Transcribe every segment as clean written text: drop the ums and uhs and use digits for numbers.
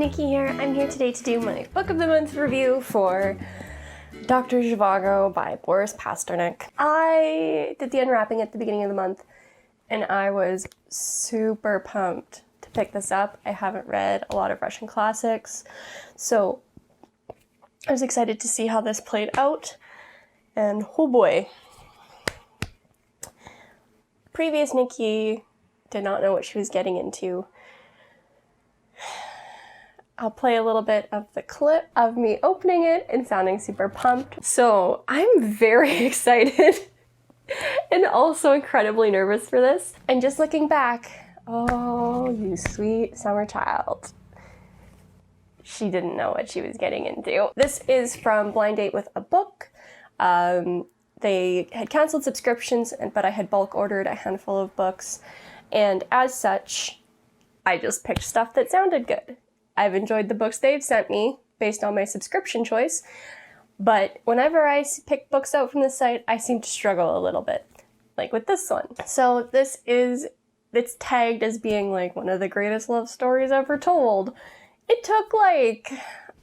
Nikki here. I'm here today to do my Book of the Month review for Dr. Zhivago by Boris Pasternak. I did the unwrapping at the beginning of the month and I was super pumped to pick this up. I haven't read a lot of Russian classics, so I was excited to see how this played out. And oh boy, previous Nikki did not know what she was getting into. I'll play a little bit of the clip of me opening it and sounding super pumped. So I'm very excited and also incredibly nervous for this. And just looking back, oh, you sweet summer child. She didn't know what she was getting into. This is from Blind Date with a Book. They had canceled subscriptions, but I had bulk ordered a handful of books. And as such, I just picked stuff that sounded good. I've enjoyed the books they've sent me based on my subscription choice, but whenever I pick books out from the site, I seem to struggle a little bit, like with this one. So it's tagged as being like one of the greatest love stories ever told. It took like,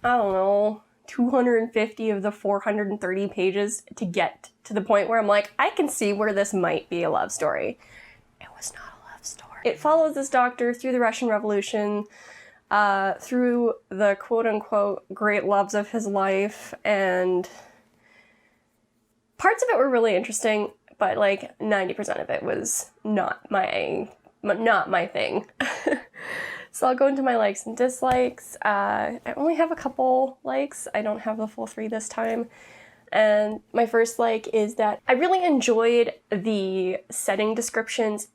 I don't know, 250 of the 430 pages to get to the point where I'm like, I can see where this might be a love story. It was not a love story. It follows this doctor through the Russian Revolution, through the quote-unquote great loves of his life, and parts of it were really interesting, but like 90% of it was not my thing. So I'll go into my likes and dislikes. I only have a couple likes. I don't have the full 3 this time. And my first like is that I really enjoyed the setting descriptions.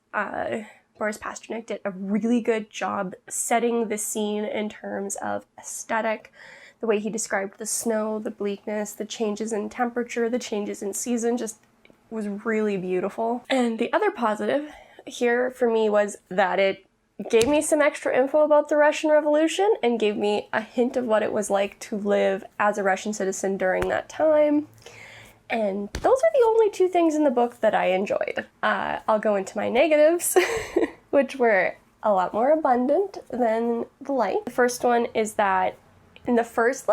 Boris Pasternak did a really good job setting the scene in terms of aesthetic. The way he described the snow, the bleakness, the changes in temperature, the changes in season just was really beautiful. And the other positive here for me was that it gave me some extra info about the Russian Revolution and gave me a hint of what it was like to live as a Russian citizen during that time. And those are the only 2 things in the book that I enjoyed. I'll go into my negatives, which were a lot more abundant than the light. The first one is that in the first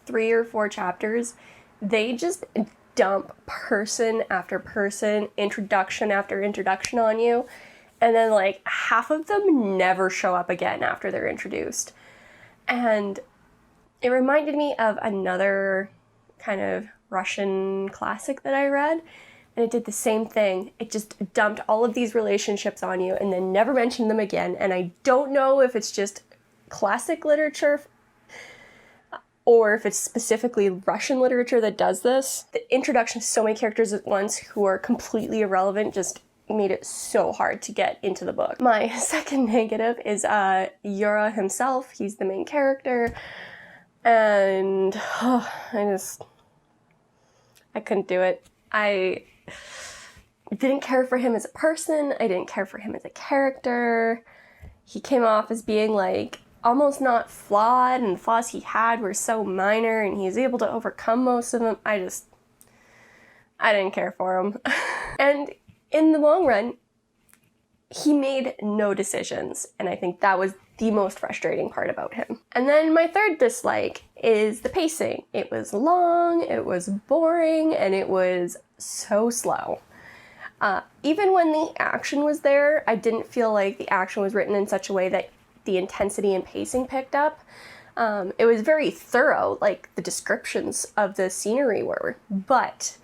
3 or 4 chapters, they just dump person after person, introduction after introduction on you, and then half of them never show up again after they're introduced. And it reminded me of another kind of Russian classic that I read, and it did the same thing. It just dumped all of these relationships on you and then never mentioned them again. And I don't know if it's just classic literature or if it's specifically Russian literature that does this. The introduction of so many characters at once who are completely irrelevant just made it so hard to get into the book. My second negative is Yura himself. He's the main character, and I couldn't do it. I didn't care for him as a person. I didn't care for him as a character. He came off as being almost not flawed, and the flaws he had were so minor, and he was able to overcome most of them. I didn't care for him. And in the long run, he made no decisions, and I think that was the most frustrating part about him. And then my third dislike is the pacing. It was long, it was boring, and it was so slow. Even when the action was there, I didn't feel like the action was written in such a way that the intensity and pacing picked up. It was very thorough, the descriptions of the scenery were, but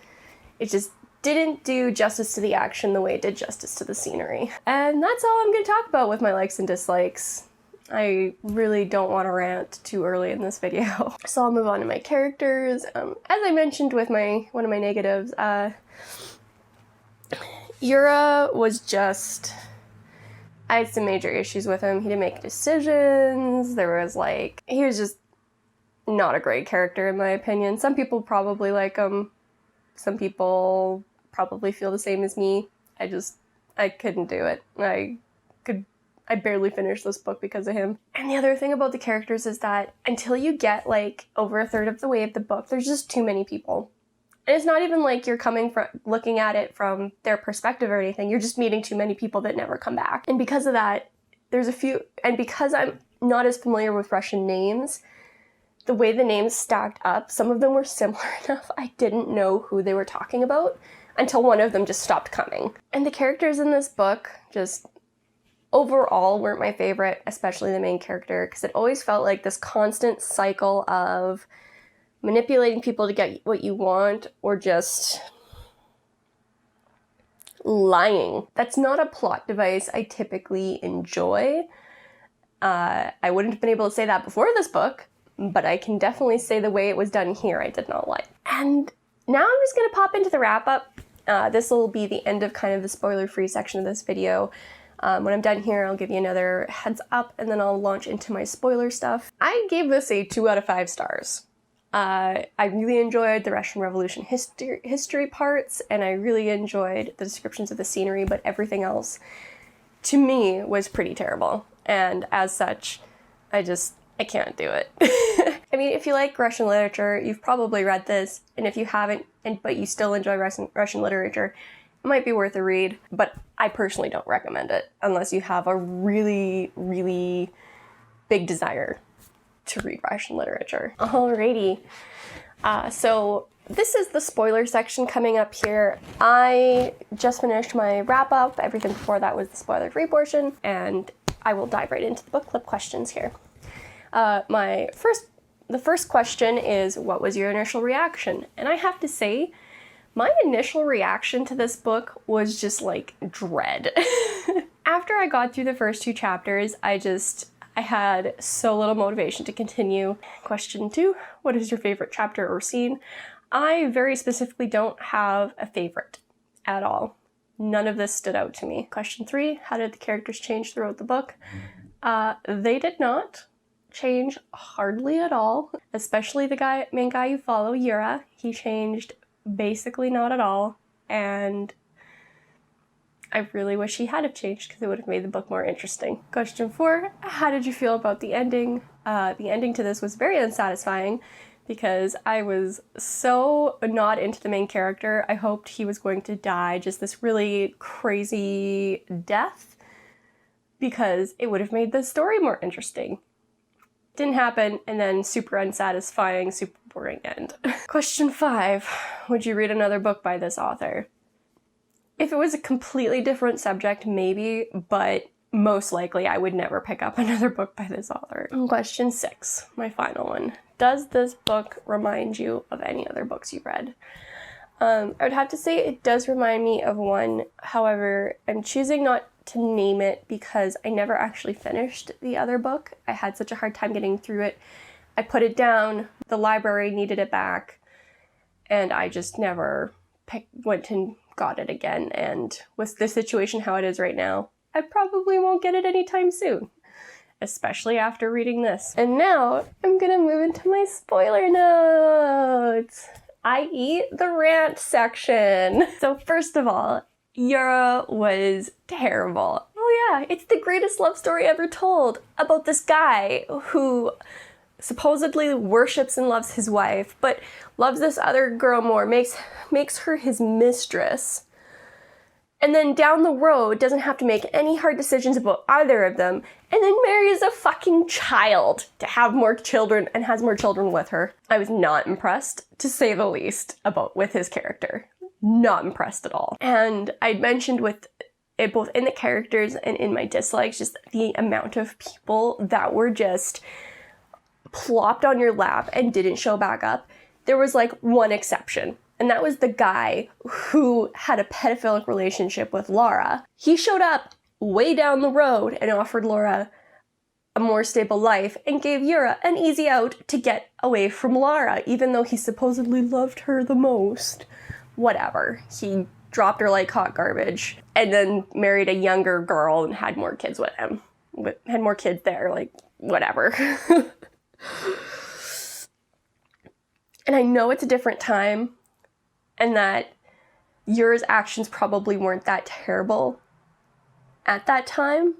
it just didn't do justice to the action the way it did justice to the scenery. And that's all I'm going to talk about with my likes and dislikes. I really don't want to rant too early in this video. So I'll move on to my characters. As I mentioned with one of my negatives, Yura was just... I had some major issues with him. He didn't make decisions. He was just not a great character in my opinion. Some people probably like him. Some people probably feel the same as me. I couldn't do it. I barely finished this book because of him. And the other thing about the characters is that until you get over a third of the way of the book, there's just too many people. And it's not even like you're looking at it from their perspective or anything. You're just meeting too many people that never come back. And because of that, there's a few, and because I'm not as familiar with Russian names, the way the names stacked up, some of them were similar enough I didn't know who they were talking about until one of them just stopped coming. And the characters in this book just overall weren't my favorite, especially the main character, because it always felt like this constant cycle of manipulating people to get what you want or just lying. That's not a plot device I typically enjoy. I wouldn't have been able to say that before this book, but I can definitely say the way it was done here I did not like. And now I'm just going to pop into the wrap-up. This will be the end of kind of the spoiler-free section of this video. When I'm done here, I'll give you another heads up, and then I'll launch into my spoiler stuff. I gave this a 2 out of 5 stars. I really enjoyed the Russian Revolution history parts, and I really enjoyed the descriptions of the scenery, but everything else, to me, was pretty terrible. And as such, I can't do it. I mean, if you like Russian literature, you've probably read this, and if you haven't, but you still enjoy Russian literature, it might be worth a read, but I personally don't recommend it unless you have a really, really big desire to read Russian literature. Alrighty, so this is the spoiler section coming up here. I just finished my wrap up. Everything before that was the spoiler-free portion, and I will dive right into the book club questions here. The first question is, what was your initial reaction? And I have to say, my initial reaction to this book was just like dread. After I got through the first 2 chapters, I had so little motivation to continue. Question 2, what is your favorite chapter or scene? I very specifically don't have a favorite at all. None of this stood out to me. Question 3, how did the characters change throughout the book? They did not change hardly at all, especially the main guy you follow, Yura. He changed basically not at all, and I really wish he had have changed because it would have made the book more interesting. Question 4, how did you feel about the ending? The ending to this was very unsatisfying because I was so not into the main character. I hoped he was going to die just this really crazy death because it would have made the story more interesting. Didn't happen, and then super unsatisfying, super boring end. Question 5, would you read another book by this author? If it was a completely different subject, maybe, but most likely I would never pick up another book by this author. Question 6, my final one. Does this book remind you of any other books you've read? I would have to say it does remind me of one. However, I'm choosing not to name it because I never actually finished the other book. I had such a hard time getting through it. I put it down, the library needed it back, and I just never went and got it again. And with the situation how it is right now, I probably won't get it anytime soon, especially after reading this. And now I'm gonna move into my spoiler notes, i.e. the rant section. So first of all, Yura was terrible. Oh yeah, it's the greatest love story ever told about this guy who supposedly worships and loves his wife, but loves this other girl more, makes her his mistress, and then down the road doesn't have to make any hard decisions about either of them, and then marries a fucking child to have more children and has more children with her. I was not impressed, to say the least, with his character. Not impressed at all. And I'd mentioned with it both in the characters and in my dislikes, just the amount of people that were just plopped on your lap and didn't show back up. There was like one exception, and that was the guy who had a pedophilic relationship with Laura. He showed up way down the road and offered Laura a more stable life and gave Yura an easy out to get away from Laura, even though he supposedly loved her the most. Whatever. He dropped her like hot garbage and then married a younger girl and had more kids with him. Had more kids there, like, whatever. And I know it's a different time and that Yura's actions probably weren't that terrible at that time,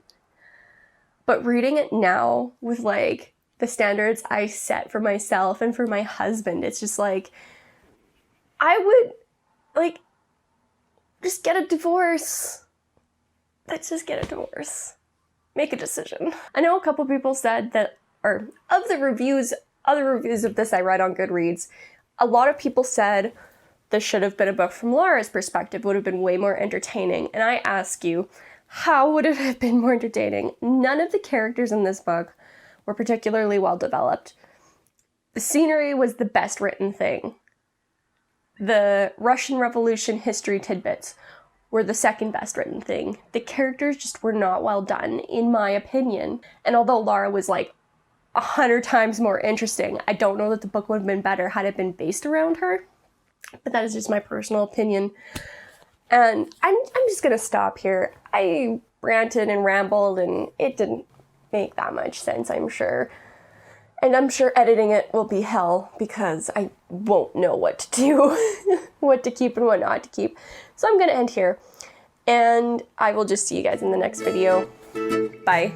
but reading it now with like the standards I set for myself and for my husband, it's just like, I would like just get a divorce. Let's just get a divorce. make a decision. I know a couple people said that, or of the reviews, other reviews of this I read on Goodreads, a lot of people said this should have been a book from Laura's perspective, would have been way more entertaining. And I ask you, how would it have been more entertaining? None of the characters in this book were particularly well developed. The scenery was the best written thing. The Russian Revolution history tidbits were the second best written thing. The characters just were not well done, in my opinion. And although Laura was like 100 times more interesting, I don't know that the book would have been better had it been based around her. But that is just my personal opinion. And I'm just gonna stop here. I ranted and rambled and it didn't make that much sense, I'm sure. And I'm sure editing it will be hell because I won't know what to do, what to keep and what not to keep. So I'm gonna end here and I will just see you guys in the next video. Bye.